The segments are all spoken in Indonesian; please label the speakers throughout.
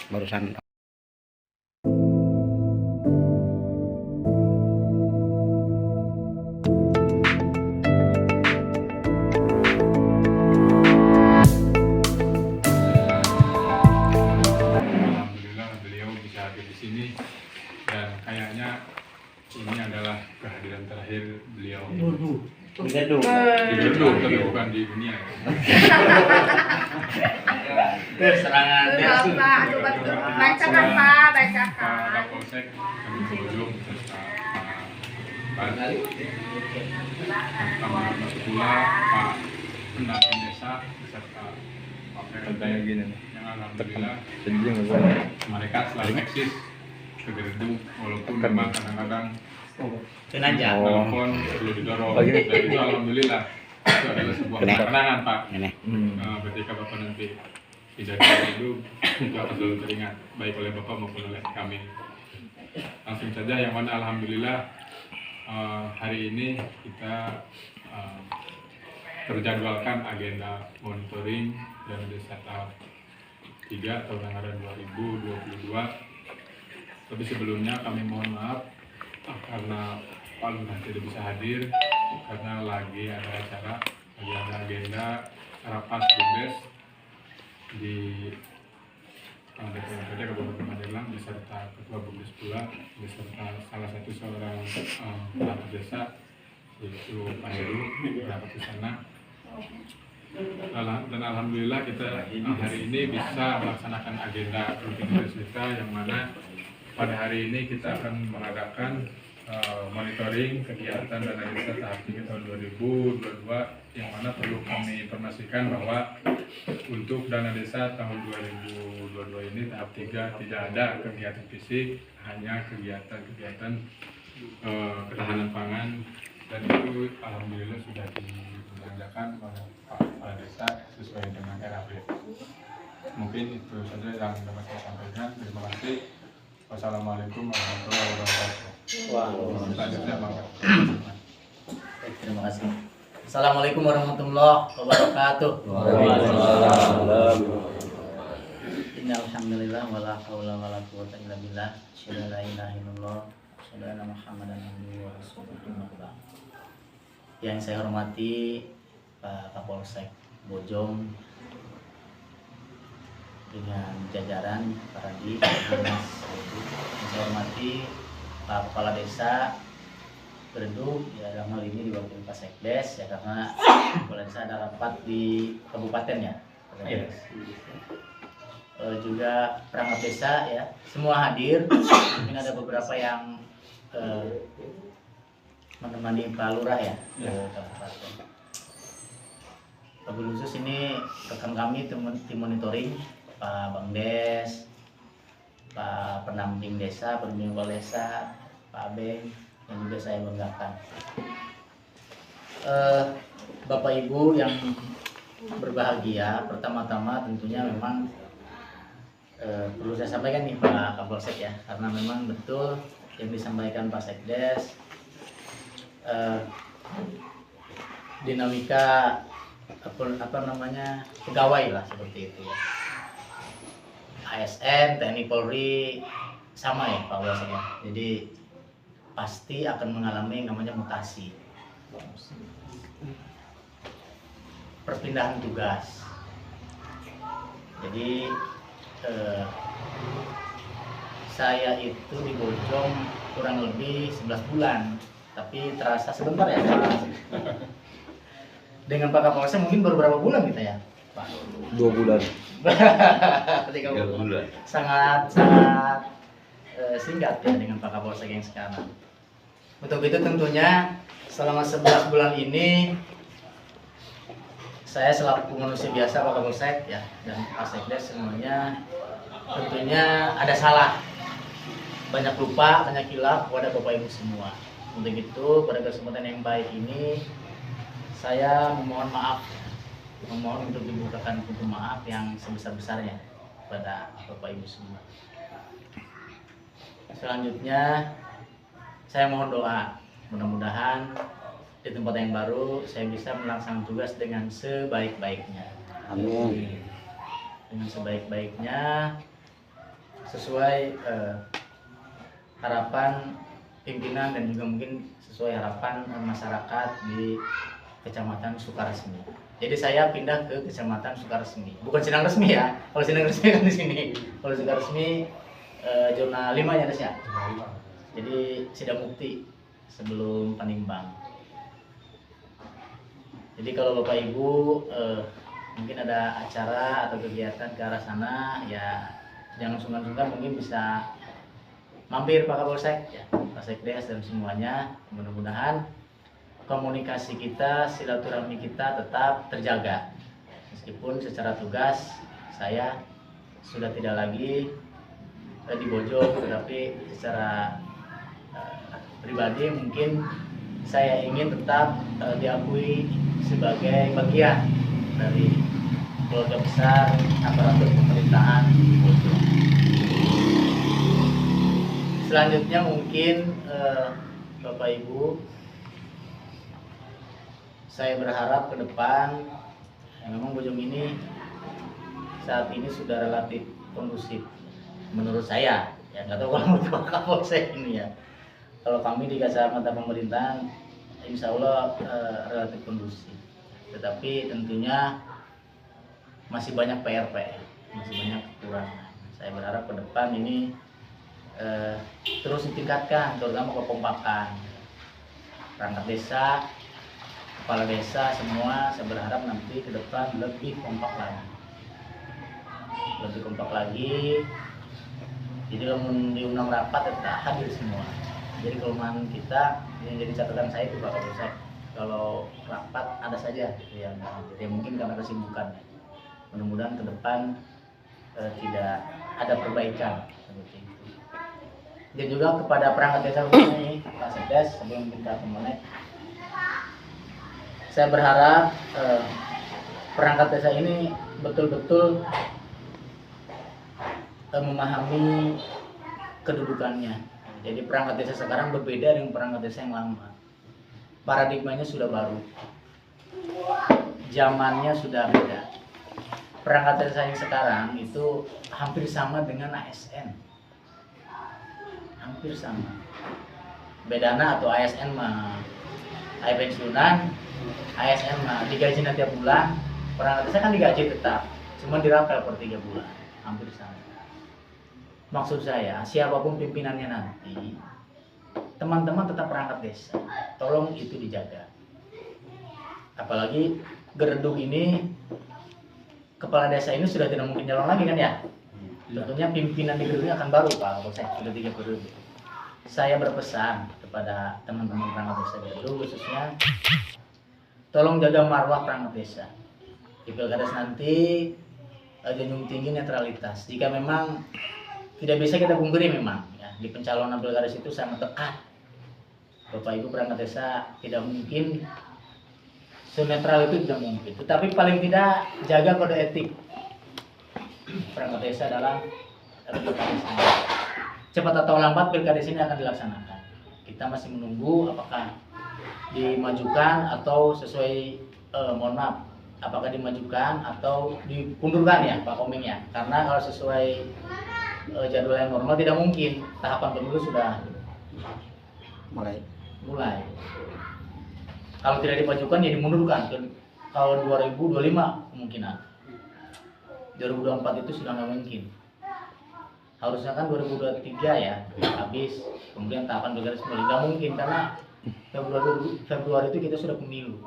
Speaker 1: barusan.
Speaker 2: Alhamdulillah beliau bisa hadir di sini dan kayaknya ini adalah kehadiran terakhir beliau di Gedung tapi bukan di dunia ya.
Speaker 3: Serangan
Speaker 4: Bapak, bacakan Pak, bacakan.
Speaker 2: Pak Kapolsek kami berkunjung beserta Pak Kamar pula Pak Pendamping Desa beserta Pak PRD yang alhamdulillah mereka selalu eksis ke gedung walaupun memang kadang-kadang
Speaker 3: sengaja.
Speaker 2: telepon perlu didorong dan itu alhamdulillah itu adalah sebuah kemenangan Pak. Ketika Bapak nanti tidak di gedung itu akan selalu teringat baik oleh Bapak maupun oleh kami. Langsung saja yang mana alhamdulillah hari ini kita terjadwalkan agenda monitoring dan desa tahap 3 tahun anggaran 2022. Tapi sebelumnya kami mohon maaf karena Pak Lurah tidak bisa hadir karena lagi ada acara, lagi ada agenda rapat BUMDes di DPRD Kabupaten Magelang beserta Ketua BUMDes pula beserta salah satu seorang perangkat desa yaitu Pak Heru berangkat ke sana. Dan alhamdulillah kita hari ini bisa melaksanakan agenda rutinitas kita yang mana pada hari ini kita akan mengadakan monitoring kegiatan dana desa tahap 3 tahun 2022 yang mana perlu kami informasikan bahwa untuk dana desa tahun 2022 ini tahap 3 tidak ada kegiatan fisik, hanya kegiatan-kegiatan ketahanan pangan dan itu alhamdulillah sudah dibelanjakan oleh Pak Kepala Desa sesuai dengan RAP. Mungkin itu saja yang dapat saya sampaikan. Terima kasih. Wassalamualaikum warahmatullahi wabarakatuh. Selanjutnya Bapak.
Speaker 3: Terima kasih. Assalamualaikum warahmatullahi wabarakatuh. Innalhamdulillah wala haula wala quwwata illa billah. Asyhadu an la ilaha illallah, asyhadu anna Muhammadan abduhu wa rasuluh. Yang saya hormati Pak Kapolsek Bojong dengan jajaran para di dinas. Yang saya hormati Pak Kepala Desa Berduk, ya dalam hal ini diwakili Pak Sekdes ya karena Kepala Desa ada rapat di kabupaten ya. Juga perangkat desa ya semua hadir. Mungkin ada beberapa yang menemani Pak Lurah ya ke kabupaten. Wabil khusus ini rekan kami tim monitoring Pak Bangdes, Pak Pendamping Desa, Pendamping Kepala Desa, Pak Abeng, yang juga saya banggakan. Bapak Ibu yang berbahagia, pertama-tama tentunya memang perlu saya sampaikan nih Pak Kapolsek ya, karena memang betul yang disampaikan Pak Sekdes, dinamika pegawai lah seperti itu ya. ASN, TNI Polri sama ya Pak Kapolsek ya. Jadi pasti akan mengalami yang namanya mutasi, perpindahan tugas. Jadi saya itu di Bojong kurang lebih 11 bulan, tapi terasa sebentar ya Pak. Dengan Pak Kapolsek mungkin baru berapa bulan kita ya Pak?
Speaker 1: 2 bulan.
Speaker 3: Ketika 2 bulan. Sangat singkat ya dengan Pak Kapolsek yang sekarang. Untuk itu tentunya selama 11 bulan ini saya selaku manusia biasa Pak Kapolsek ya dan Pak Sekdes semuanya tentunya ada salah, banyak lupa, banyak hilaf kepada Bapak Ibu semua. Untuk itu pada kesempatan yang baik ini saya memohon maaf, memohon untuk dibukakan pintu maaf yang sebesar-besarnya kepada Bapak Ibu semua. Selanjutnya saya mohon doa, mudah-mudahan di tempat yang baru saya bisa melaksanakan tugas dengan sebaik-baiknya.
Speaker 1: Amin.
Speaker 3: Dengan sebaik-baiknya sesuai harapan pimpinan dan juga mungkin sesuai harapan masyarakat di Kecamatan Sukaresmi. Jadi saya pindah ke Kecamatan Sukaresmi, bukan Sindang Resmi ya. Kalau Sindang Resmi kan di sini. Kalau Sukaresmi zona 5 ya Des ya. Jadi Sidang Mukti sebelum Panimbang. Jadi kalau Bapak Ibu mungkin ada acara atau kegiatan ke arah sana, ya jangan sungkan-sungkan, mungkin bisa mampir Pak Kapolsek, ya, Pak Sekdes dan semuanya. Mudah-mudahan komunikasi kita, silaturahmi kita tetap terjaga. Meskipun secara tugas saya sudah tidak lagi di Bojong, tetapi secara pribadi mungkin saya ingin tetap diakui sebagai bagian dari keluarga besar aparatur pemerintahan di Bojong. Selanjutnya mungkin Bapak Ibu, saya berharap ke depan memang Bojong ini saat ini sudah relatif kondusif menurut saya. Ya nggak tahu kalau menurut Kapolsek ini ya. Kalau kami di kacamata pemerintahan, insya Allah relatif kondusif. Tetapi tentunya masih banyak PR, masih banyak kekurangan. Saya berharap ke depan ini terus ditingkatkan, terutama kekompakan perangkat desa, kepala desa semua. Saya berharap nanti ke depan lebih kompak lagi. Jadi kalau diundang rapat tetap hadir semua. Jadi kelemahan kita yang jadi catatan saya itu Pak Kapolsek, kalau rapat ada saja yang mungkin karena kesibukan. Mudah-mudahan ke depan tidak ada perbaikan seperti itu. Dan juga kepada perangkat desa ini Pak Sekdes, sebelum kita kembali, saya berharap perangkat desa ini betul-betul memahami kedudukannya. Jadi perangkat desa sekarang berbeda dengan perangkat desa yang lama. Paradigmanya sudah baru, zamannya sudah beda. Perangkat desa yang sekarang itu hampir sama dengan ASN, hampir sama. Bedana atau ASN mah pensiunan, ASN mah digaji tiap bulan. Perangkat desa kan digaji tetap, cuma dirapel per 3 bulan, hampir sama. Maksud saya, siapapun pimpinannya nanti, teman-teman tetap perangkat desa, tolong itu dijaga. Apalagi Gereduk ini, kepala desa ini sudah tidak mungkin nyalon lagi kan ya? Tentunya pimpinan di Gereduk akan baru Pak Kapolsek, sudah 3 periode. Saya berpesan kepada teman-teman perangkat desa Gereduk khususnya, tolong jaga marwah perangkat desa. Di pilkada nanti junjung tinggi netralitas. Jika memang tidak bisa kita pungkiri memang ya, di pencalonan pilkada itu sangat dekat. Bapak Ibu perangkat desa tidak mungkin senetral itu, tidak mungkin. Tetapi paling tidak jaga kode etik perangkat desa dalam pilkada. Cepat atau lambat pilkada ini akan dilaksanakan. Kita masih menunggu apakah dimajukan atau sesuai apakah dimajukan atau dikundurkan ya Pak Koming ya. Karena kalau sesuai jadwal yang normal tidak mungkin, tahapan pemilu sudah mulai. Kalau tidak dimajukan ya dimundurkan ke tahun 2025 kemungkinan. 2024 itu sudah nggak mungkin. Harusnya kan 2023 ya habis, kemudian tahapan pilkada semula nggak mungkin karena Februari itu kita sudah pemilu.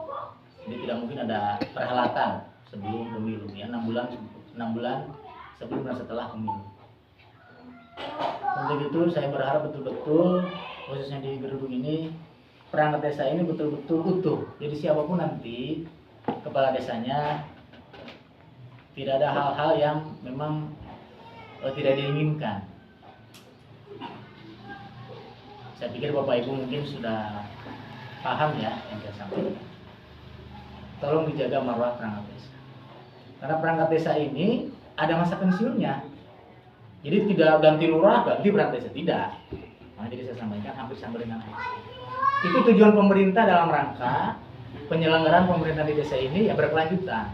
Speaker 3: Jadi tidak mungkin ada perhelatan sebelum pemilu ya, 6 bulan sebelum dan setelah pemilu. Untuk itu saya berharap betul-betul khususnya di Gereduk ini perangkat desa ini betul-betul utuh. Jadi siapapun nanti kepala desanya tidak ada hal-hal yang memang tidak diinginkan. Saya pikir Bapak Ibu mungkin sudah paham ya yang saya sampaikan. Tolong dijaga marwah perangkat desa. Karena perangkat desa ini ada masa pensiunnya. Jadi tidak ganti lurah, ganti perangkat desa, tidak. Nah, jadi saya sampaikan hampir sama dengan ASN. Itu tujuan pemerintah dalam rangka penyelenggaraan pemerintahan di desa ini ya berkelanjutan.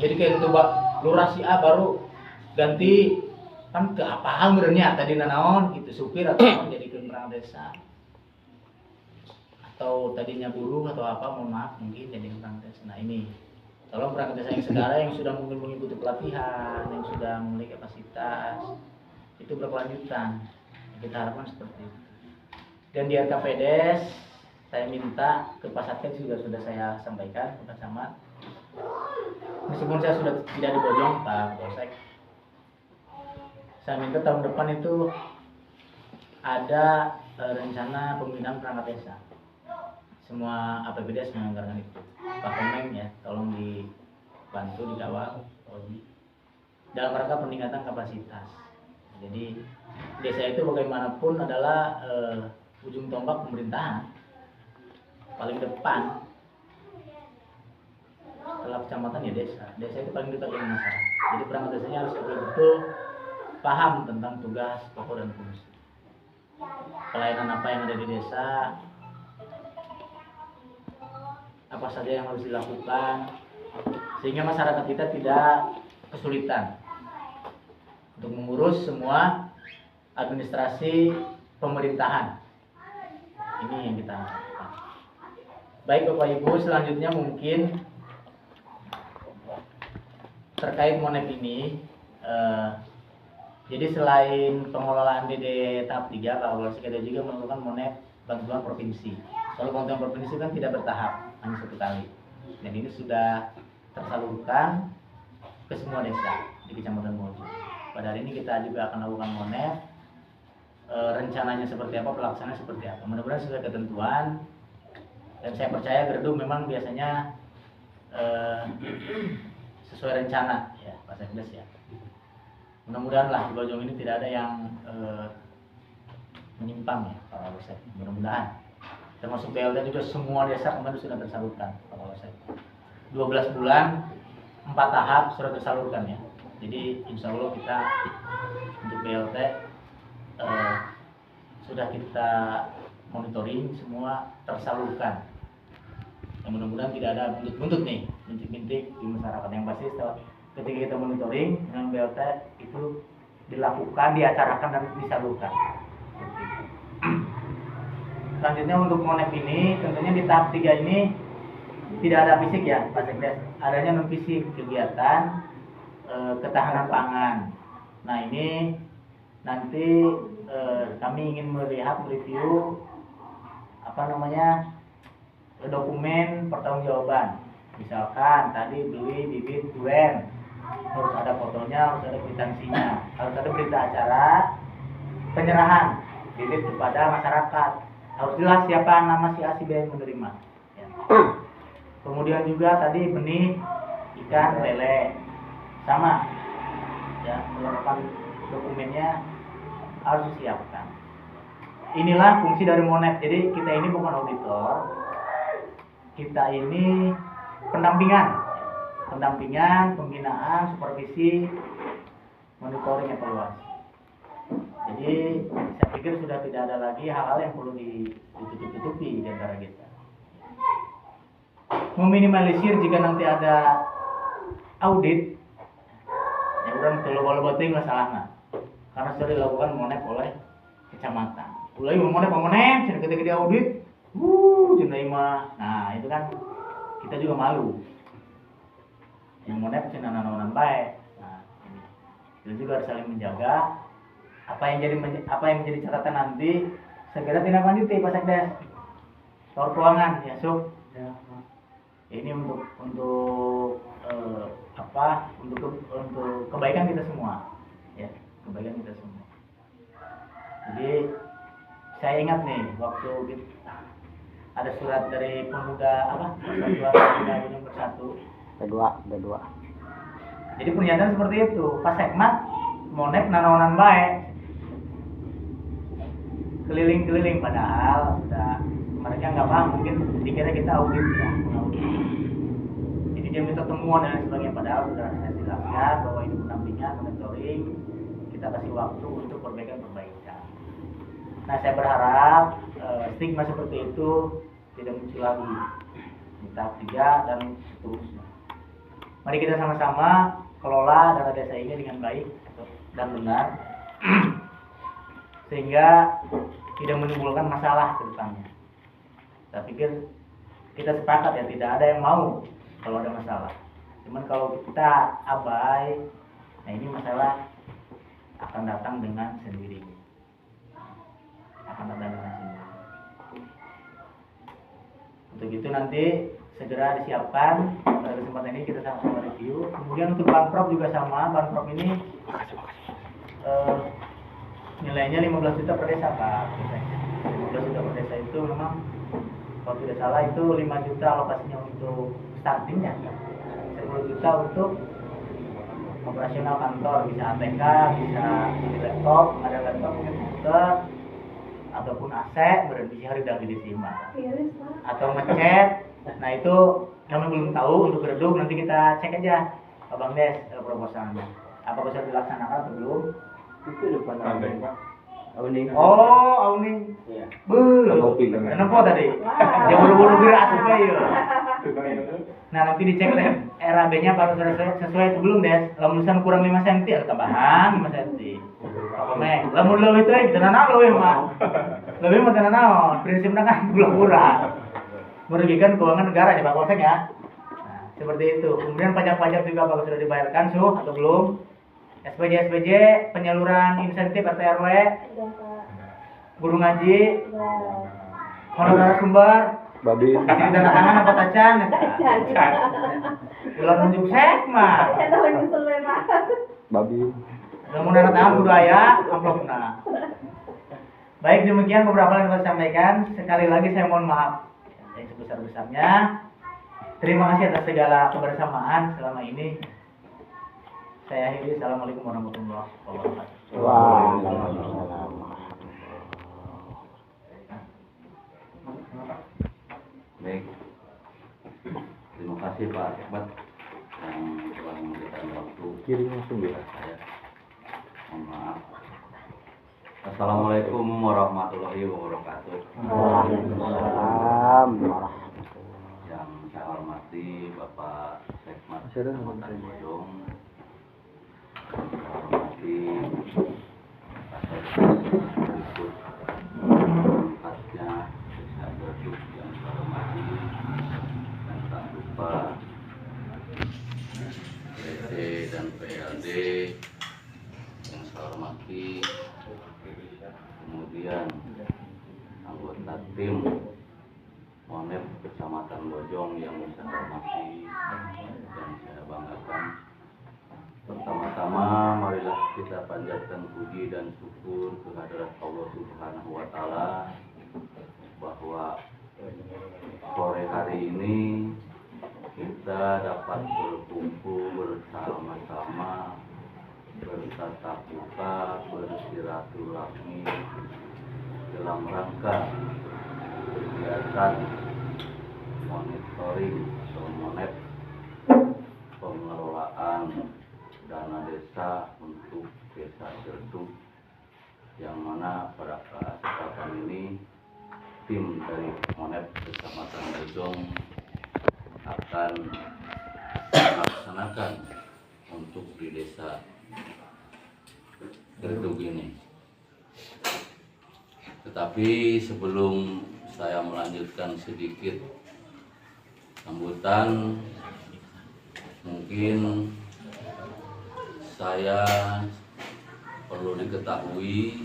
Speaker 3: Jadi kayak untuk lurah si A baru ganti kan ke apaan benernya tadi naon gitu supir atau jadi perangkat desa atau tadinya buruh atau apa, mohon maaf mungkin jadi perangkat desa. Nah ini tolong perangkat desa yang sekarang yang sudah mungkin mengikuti pelatihan, yang sudah memiliki kapasitas itu berkelanjutan, kita harapkan seperti itu. Dan di RKPDes saya minta ke Pak Satgas juga sudah saya sampaikan ke Pak Camat, meskipun saya sudah tidak di Bojong Pak Polsek, saya minta tahun depan itu ada rencana pembinaan perangkat desa. Semua APBDes menganggarkan itu. Pak Komeng ya, tolong dibantu dikawal dalam rangka peningkatan kapasitas. Jadi desa itu bagaimanapun adalah ujung tombak pemerintahan, paling depan. Setelah kecamatan ya desa itu paling dekat dengan masyarakat. Jadi perangkat desanya harus betul-betul paham tentang tugas pokok dan fungsi, pelayanan apa yang ada di desa, apa saja yang harus dilakukan, sehingga masyarakat kita tidak kesulitan untuk mengurus semua administrasi pemerintahan. Ini yang kita lakukan. Baik Bapak Ibu, selanjutnya mungkin terkait Monep ini, jadi selain pengelolaan DD tahap 3, Pak Kapolres kita juga melakukan Monep bantuan provinsi. Kalau bantuan provinsi kan tidak bertahap, hanya 1 kali. Dan ini sudah tersalurkan ke semua desa di Kecamatan Bojong. Pada hari ini kita juga akan lakukan Monep. Rencananya seperti apa, pelaksanaannya seperti apa. Mudah-mudahan sesuai ketentuan. Dan saya percaya Gerdu memang biasanya sesuai rencana ya Pak Sekdes ya. Mudah-mudahan lah di Bojong ini tidak ada yang menyimpang ya Pak Kapolres. Mudah-mudahan. Termasuk BLT juga semua desa kemarin sudah tersalurkan Pak Kapolres. 12 bulan 4 tahap sudah tersalurkan ya. Jadi insya Allah kita untuk BLT sudah kita monitoring semua tersalurkan. Yang mudah-mudahan tidak ada buntut-buntut nih, bintik-bintik di masyarakat. Yang pasti setelah ketika kita monitoring dengan BLT itu dilakukan, diacarakan dan disalurkan. Selanjutnya untuk Monep ini tentunya di tahap 3 ini tidak ada fisik ya Pak Sekdes, adanya non fisik kegiatan ketahanan pangan. Nah ini nanti kami ingin melihat review dokumen pertanggungjawaban. Misalkan tadi beli bibit duren, harus ada fotonya, harus ada kwitansinya, harus ada berita acara penyerahan bibit kepada masyarakat, harus jelas siapa nama si A si B yang menerima ya. Kemudian juga tadi benih ikan lele sama ya, melengkapi dokumennya harus disiapkan. Inilah fungsi dari Monep. Jadi kita ini bukan auditor, kita ini pendampingan, pembinaan, supervisi, monitoring, evaluasi. Jadi saya pikir sudah tidak ada lagi hal-hal yang perlu ditutup-tutupi di antara kita. Meminimalisir jika nanti ada audit, ya udah loba-loba ting masalahnya. Karena sudah dilakukan Monep oleh kecamatan. Mulai Monep, ketika dia audit, cina. Nah itu kan kita juga malu. Yang Monep cina nanan baik. Nah ini kita juga harus saling menjaga. Apa yang menjadi catatan nanti segera tindak lanjuti Pak Sekdes. Tor keuangan ya Sob. Ya. Ini untuk kebaikan kita semua. Ya, kebaikan kita semua. Jadi saya ingat nih waktu ada surat dari pemuda Persatuan Pemuda Gunung Bersatu B2. Jadi pernyataan seperti itu, Pak Sekmat Monep nanaonan baik. Keliling-keliling padahal sudah mereka nggak paham, mungkin dikira kita audit ya. Jadi dia minta temuan dan sebagainya, padahal sudah saya jelaskan bahwa ini pendampingan, monitoring, kita kasih waktu untuk perbaikan. Nah saya berharap stigma seperti itu tidak muncul lagi di tahap 3 dan seterusnya. Mari kita sama-sama kelola dana desa ini dengan baik. dan benar sehingga tidak menimbulkan masalah ke depannya. Saya pikir kita sepakat ya, tidak ada yang mau kalau ada masalah. Cuman kalau kita abai, nah ini masalah akan datang dengan sendirinya. Akan datang dengan sendirinya. Untuk itu nanti segera disiapkan. Pada kesempatan ini kita sama-sama review. Kemudian untuk banprop juga sama. Banprop ini nilainya 15 juta per desa Pak. 15 juta per desa itu memang kalau tidak salah itu 5 juta alokasinya untuk startingnya, 10 juta untuk operasional kantor, bisa ATK, bisa laptop, ada laptop mungkin komputer ataupun AC berisi hari dan disimak atau ngecat. Nah itu kami belum tahu. Untuk gedung nanti kita cek aja Abang Des proposalnya apakah bisa dilaksanakan atau belum.
Speaker 1: Itu depan
Speaker 2: Pandai, Pak.
Speaker 1: Auning.
Speaker 3: Oh, Auning.
Speaker 1: Iya.
Speaker 3: Kenapa tadi? Dia buru-buru gerak asupnya ya. Nah, nanti dicek deh RAB-nya apakah sesuai itu belum, Des. Lamun misalnya kurang 5 cm ada tambahan 5 cm. Apa meh? Lamun leuwih teh kita nana leuwih mah. Leuwih mah teu naon, prinsipna kan kurang. Merugikan keuangan negara ya Pak Kapolsek ya. Nah, seperti itu. Kemudian pajak-pajak juga apakah sudah dibayarkan atau belum? SPJ penyaluran insentif RT RW, guru ngaji, honorar sumber,
Speaker 1: Babi.
Speaker 3: kasih tanda tangan apa tacan? Ulang nunjuk sek mah.
Speaker 1: Babi.
Speaker 3: Namun tanda tangan kudu aya amplopna. Baik, demikian beberapa yang saya sampaikan. Sekali lagi saya mohon maaf yang sebesar-besarnya. Terima kasih atas segala kebersamaan selama ini. Saya akhiri. Assalamualaikum warahmatullahi wabarakatuh.
Speaker 1: Waalaikumsalam.
Speaker 5: Baik, terima kasih Pak Ahmad yang telah memberikan waktu
Speaker 1: Kiri langsung ya.
Speaker 5: saya. Mohon maaf. Assalamualaikum warahmatullahi wabarakatuh.
Speaker 1: Waalaikumsalam.
Speaker 5: Yang saya hormati Bapak Sekmat
Speaker 1: Sudah,
Speaker 5: Kecamatan Bojong, saya hormati Pak Sekmat berikut tempatnya bisa berduk yang saya hormati, dan tak lupa PT dan PLD yang saya hormati, kemudian anggota tim Monep Kecamatan Bojong yang saya hormati dan saya banggakan. Pertama-tama marilah kita panjatkan puji dan syukur kehadirat Allah Subhanahu wa Ta'ala bahwa sore hari ini kita dapat berkumpul bersama-sama, bertatap muka, bersilaturahmi dalam rangka kegiatan monitoring atau monep pengelolaan dana desa untuk desa Cerduk, yang mana pada kesempatan ini tim dari Monep Kecamatan Bojong akan melaksanakan untuk di desa Cerduk ini. Tetapi sebelum saya melanjutkan sedikit sambutan, mungkin saya perlu diketahui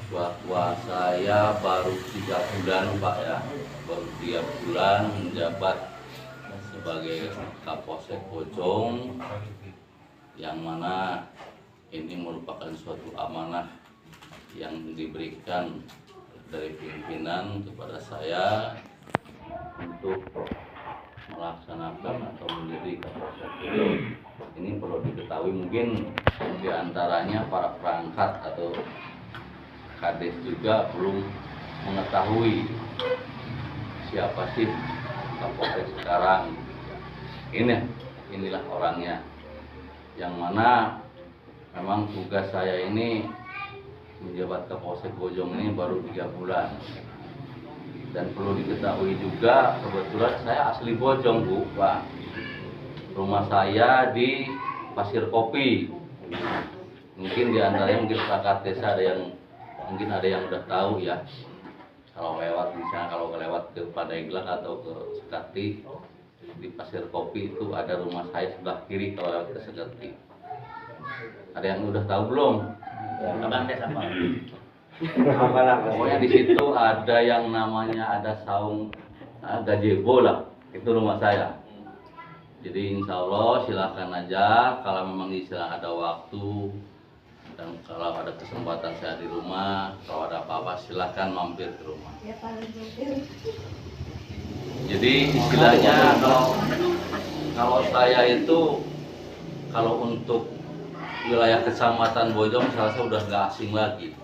Speaker 5: bahwa saya baru 3 bulan Pak ya, baru 3 bulan menjabat sebagai Kapolsek Bojong, yang mana ini merupakan suatu amanah yang diberikan dari pimpinan kepada saya untuk melaksanakan atau menjadi Kapolsek Bojong. Ini perlu diketahui, mungkin diantaranya para perangkat atau kades juga belum mengetahui siapa sih Kapolsek sekarang. Inilah orangnya, yang mana memang tugas saya ini menjabat Kapolsek Bojong ini baru 3 bulan. Dan perlu diketahui juga, kebetulan saya asli Bojong Bu, Pak. Rumah saya di Pasir Kopi. Mungkin di antaranya mungkin perangkat desa mungkin ada yang udah tahu ya. Kalau lewat misalnya kalau lewat ke Pandeglang atau ke Sekati di Pasir Kopi itu ada rumah saya sebelah kiri kalau lewat ke Sekati. Ada yang udah tahu belum?
Speaker 3: Abang desa Pak.
Speaker 5: Pokoknya di situ ada yang namanya ada saung gazebo lah, itu rumah saya. Jadi insya Allah silahkan aja kalau memang istilah ada waktu dan kalau ada kesempatan saya di rumah, kalau ada apa-apa silahkan mampir ke rumah. Jadi istilahnya kalau saya itu kalau untuk wilayah kecamatan Bojong saya udah nggak asing lagi.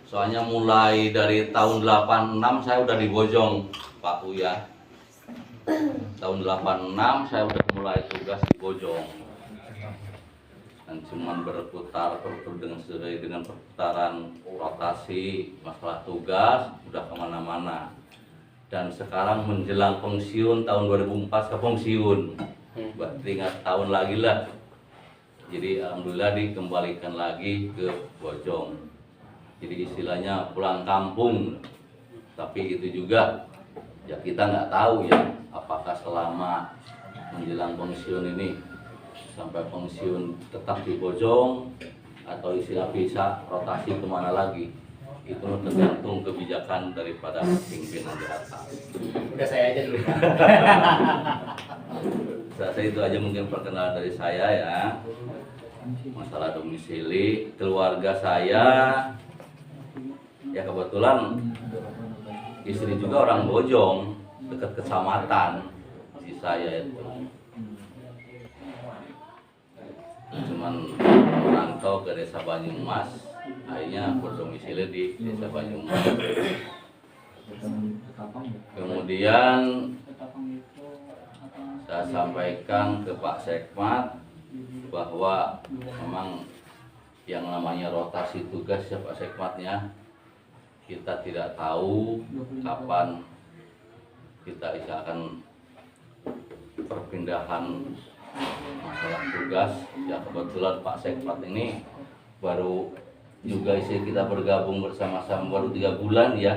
Speaker 5: Soalnya mulai dari tahun 86 saya udah di Bojong, Pak Uya. Tahun 86 saya udah mulai tugas di Bojong. Dan cuman berputar sesuai dengan perputaran rotasi masalah tugas udah kemana-mana. Dan sekarang menjelang pensiun tahun 2004 ke pensiun, buat tinggal tahun lagi lah. Jadi alhamdulillah dikembalikan lagi ke Bojong. Jadi istilahnya pulang kampung, tapi itu juga ya kita nggak tahu ya apakah selama menjelang pensiun ini sampai pensiun tetap di Bojong atau istilah bisa rotasi kemana lagi, itu tergantung kebijakan daripada pimpinan di atas.
Speaker 3: Udah saya aja dulu Pak.
Speaker 5: Saya itu aja mungkin perkenalan dari saya ya. Masalah domisili keluarga saya. Ya kebetulan istri juga orang Bojong, dekat kecamatan si saya itu. Cuman merantau ke desa Banyumas, akhirnya berdomisili di desa Banyumas. Kemudian saya sampaikan ke Pak Sekmat bahwa memang yang namanya rotasi tugas ya Pak Sekmatnya, kita tidak tahu kapan kita akan perpindahan masalah tugas. Ya kebetulan Pak Sekmat ini baru juga kita bergabung bersama-sama baru 3 bulan ya.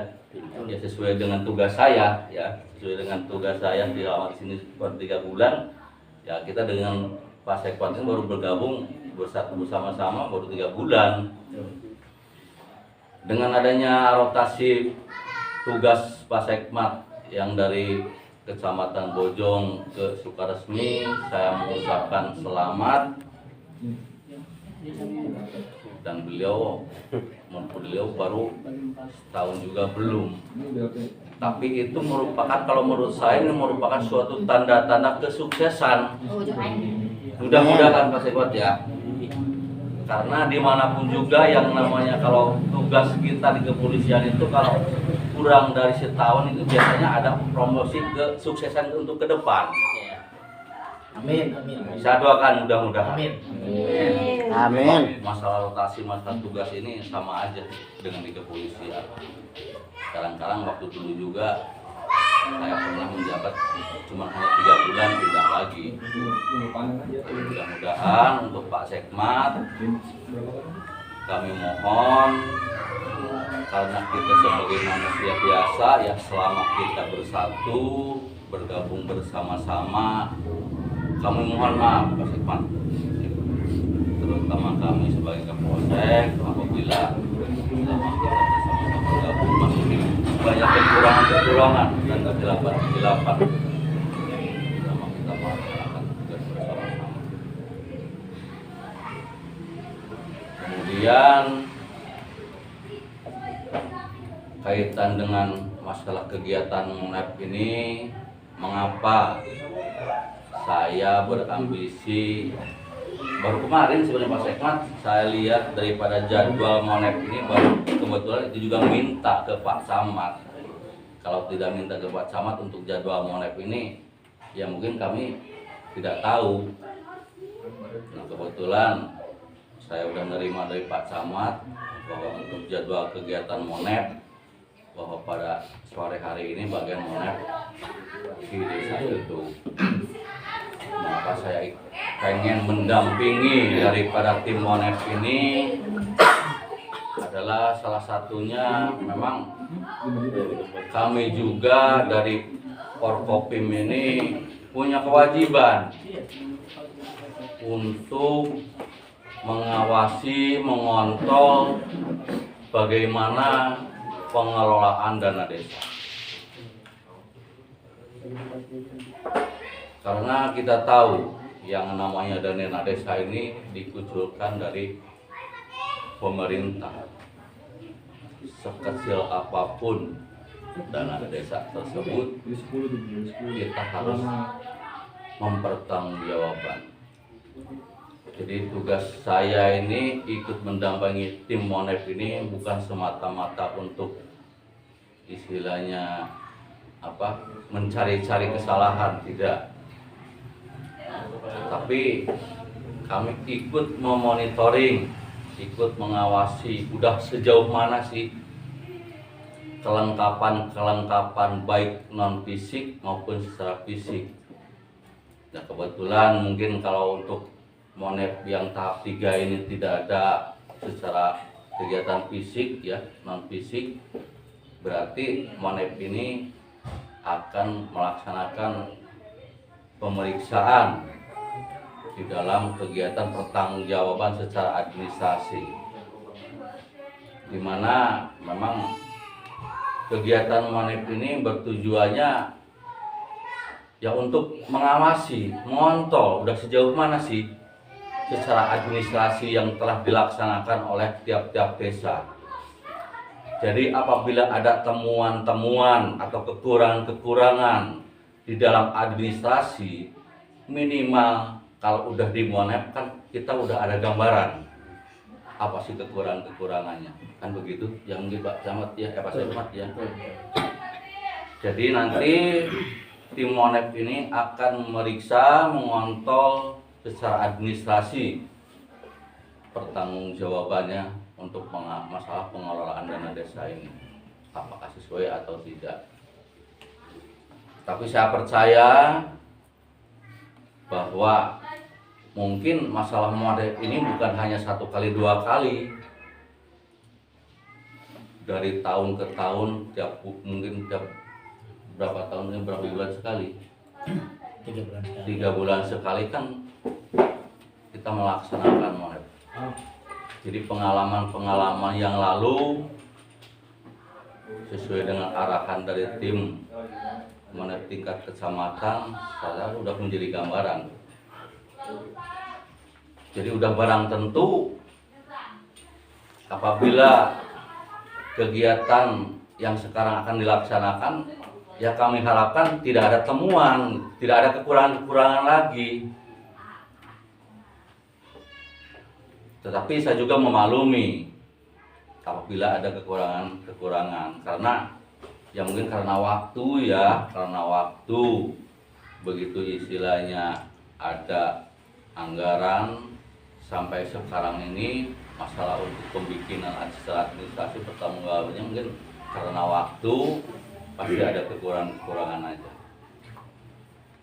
Speaker 5: Ya sesuai dengan tugas saya ya, sesuai dengan tugas saya di awal sini baru 3 bulan. Ya kita dengan Pak Sekmat ini baru bergabung bersama-sama baru 3 bulan. Dengan adanya rotasi tugas Pak Sekmat yang dari Kecamatan Bojong ke Sukaresmi, saya mengucapkan selamat. Dan beliau baru setahun juga belum. Tapi itu merupakan, kalau menurut saya ini merupakan suatu tanda-tanda kesuksesan. Mudah-mudahan Pak Sekmat ya. Karena dimanapun juga yang namanya kalau tugas kita di kepolisian itu kalau kurang dari setahun itu biasanya ada promosi kesuksesan untuk ke depan.
Speaker 3: Amin.
Speaker 5: Saya doakan mudah-mudahan.
Speaker 3: Amin.
Speaker 5: Masalah rotasi, masalah tugas ini sama aja dengan di kepolisian. Kadang-kadang waktu dulu juga saya pernah menjabat cuma hanya 3 bulan pindah lagi. Mudah-mudahan untuk Pak Sekmat kami mohon, karena kita sebagai manusia biasa ya, selama kita bersatu bergabung bersama-sama, kami mohon maaf Pak Sekmat, terutama kami sebagai Kapolsek apabila selama kita bersama-sama bergabung masih banyak kekurangan dan kesilapan. Sama kita melaksanakan tugas bersama-sama. Kemudian kaitan dengan masalah kegiatan MONEP ini, mengapa saya berambisi baru kemarin sebenarnya Pak Sekmat, saya lihat daripada jadwal MONEP ini baru kebetulan itu juga minta ke Pak Camat. Kalau tidak minta ke Pak Camat untuk jadwal MONEP ini, ya mungkin kami tidak tahu. Nah kebetulan saya udah nerima dari Pak Camat bahwa untuk jadwal kegiatan MONEP, bahwa pada sore hari ini bagian MONEP di desa itu. Mengapa saya pengen mendampingi daripada tim Monef ini adalah salah satunya memang kami juga dari Forkopim ini punya kewajiban untuk mengawasi, mengontrol bagaimana pengelolaan dana desa. Karena kita tahu yang namanya dana desa ini dikucurkan dari pemerintah. Sekecil apapun dana desa tersebut, kita harus mempertanggungjawabkan. Jadi tugas saya ini ikut mendampingi tim Monef ini bukan semata-mata untuk istilahnya mencari-cari kesalahan, tidak. Tapi kami ikut memonitoring, ikut mengawasi udah sejauh mana sih kelengkapan baik non fisik maupun secara fisik. Nah, kebetulan mungkin kalau untuk Monef yang tahap 3 ini tidak ada secara kegiatan fisik ya, non fisik, berarti Monef ini akan melaksanakan pemeriksaan di dalam kegiatan pertanggungjawaban secara administrasi, di mana memang kegiatan Monef ini bertujuannya ya untuk mengawasi, mengontrol udah sejauh mana sih secara administrasi yang telah dilaksanakan oleh tiap-tiap desa. Jadi apabila ada temuan-temuan atau kekurangan-kekurangan di dalam administrasi, minimal kalau udah di Monef kan kita udah ada gambaran apa sih kekurangan-kekurangannya, kan begitu yang mungkin Pak Camat ya, Pak Camat ya. Jadi nanti tim Monef ini akan memeriksa, mengontrol secara administrasi pertanggungjawabannya untuk masalah pengelolaan dana desa ini, apakah sesuai atau tidak. Tapi saya percaya bahwa mungkin masalah Monef ini bukan hanya 1 kali 2 kali, dari tahun ke tahun, mungkin tiap berapa tahun ini, berapa bulan sekali, 3 bulan sekali kan kita melaksanakan Monef. Jadi pengalaman-pengalaman yang lalu sesuai dengan arahan dari tim Monef tingkat kecamatan, saya sudah menjadi gambaran. Jadi udah barang tentu apabila kegiatan yang sekarang akan dilaksanakan, ya kami harapkan tidak ada temuan, tidak ada kekurangan-kekurangan lagi. Tetapi saya juga memaklumi apabila ada kekurangan-kekurangan, karena ya mungkin karena waktu begitu istilahnya ada anggaran sampai sekarang ini, masalah untuk pembikinan secara administrasi pertanggungjawabannya mungkin karena waktu pasti ada kekurangan aja.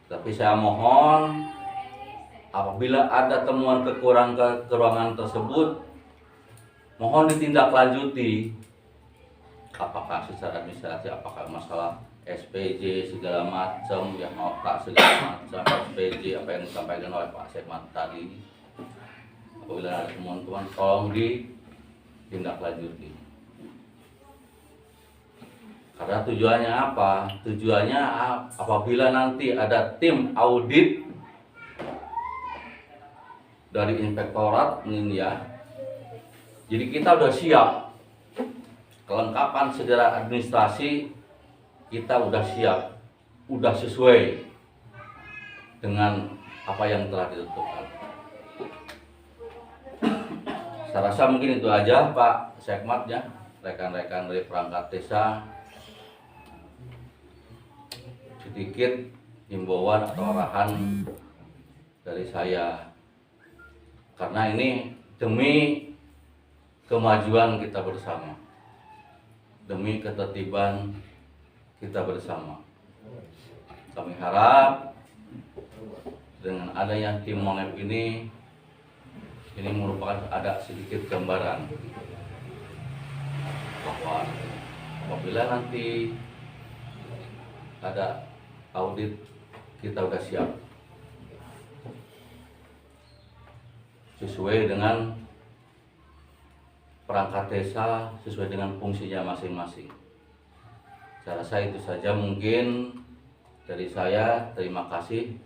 Speaker 5: Tapi saya mohon apabila ada temuan kekurangan tersebut, mohon ditindaklanjuti, apakah secara administrasi, apakah masalah SPJ segala macam, yang nota segala macam, SPJ apa yang disampaikan oleh Pak Sekmat tadi. Apabila ada temuan-temuan, tolong ditindaklanjuti. Karena tujuannya apa? Tujuannya apabila nanti ada tim audit dari inspektorat ini ya, jadi kita udah siap, kelengkapan secara administrasi kita udah siap, udah sesuai dengan apa yang telah ditentukan. Saya rasa mungkin itu aja Pak Sekmat ya, rekan-rekan dari perangkat desa, sedikit himbauan atau arahan dari saya, karena ini demi kemajuan kita bersama, demi ketertiban kita bersama. Kami harap dengan adanya tim Monep ini merupakan ada sedikit gambaran bahwa apabila nanti ada audit kita udah siap sesuai dengan perangkat desa, sesuai dengan fungsinya masing-masing. Saya rasa itu saja mungkin dari saya. Terima kasih.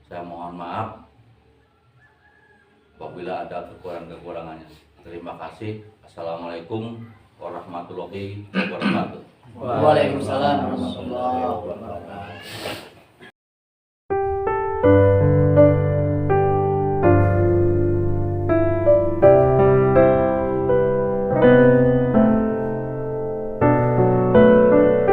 Speaker 5: Saya mohon maaf apabila ada kekurangan-kekurangannya. Terima kasih. Assalamualaikum warahmatullahi wabarakatuh.
Speaker 3: Waalaikumsalam warahmatullahi wabarakatuh.